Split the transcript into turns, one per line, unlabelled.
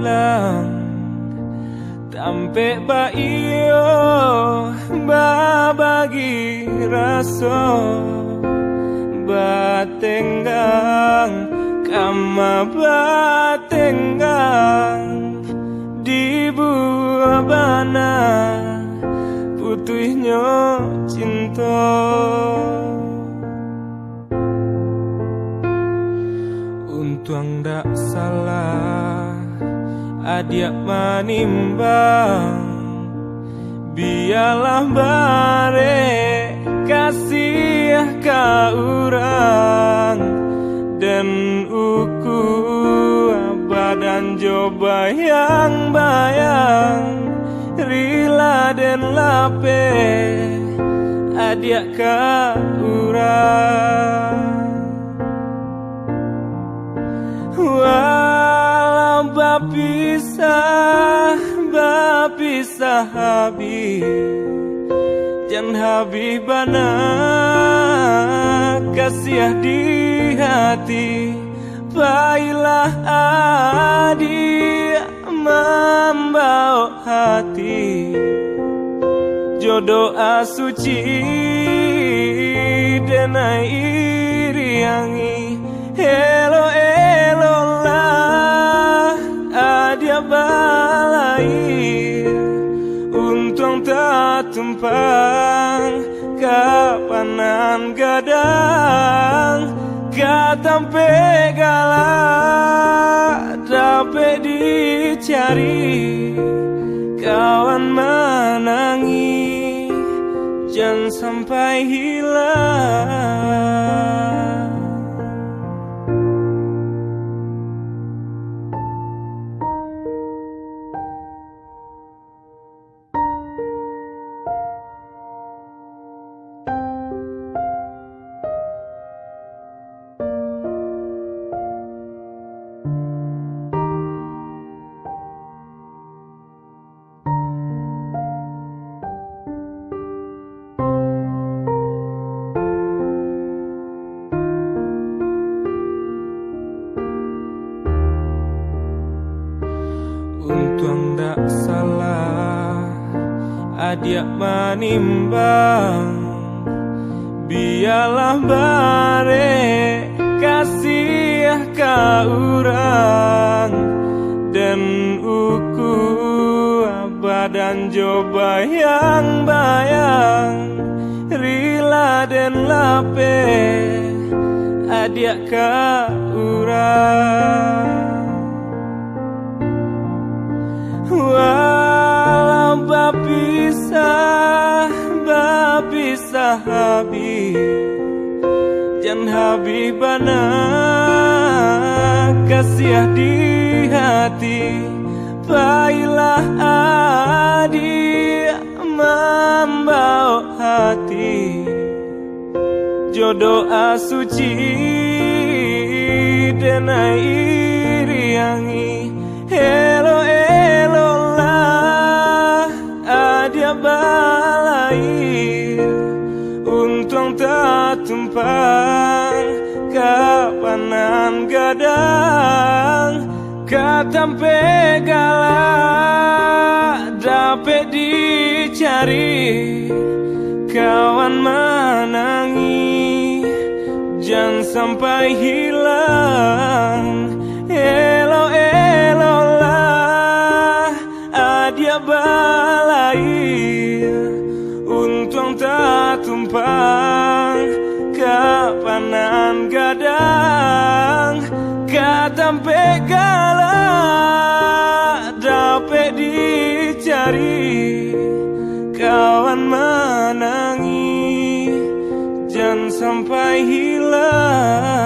hilang tampe ba iyo babagi raso batenggang kama batenggang di buah bana putihnya cinta. Untung ndak salah adia manimbang, biarlah bare kasih ka urang dan uku badan coba yang bayang rila dan lape adia ka urang. Walau bapisah habis jan habibana kasih di hati baiklah adik membawa hati jodoh asuci denai iriangi elo lah adia balai untung tak tumpang kapanan gadang katampe galak dapat dicari kawan menangi jangan sampai hilang. Untung ndak salah adia manimbang, biarlah bare kasih ka urang dan uku badan coba yang bayang rila dan lape adia ka urang. Walau bapisah habis jan habibana kasih di hati baiklah adik membawa hati jodoh asuci denai iriangi elo lah adia balai untung tak tumpang kapanan gadang katampe galak dapat dicari kawan menangi jangan sampai hilang elo lah adia balai untung tak tumpang kapanan gadang katampe galak dapat dicari kawan menangi jangan sampai hilang.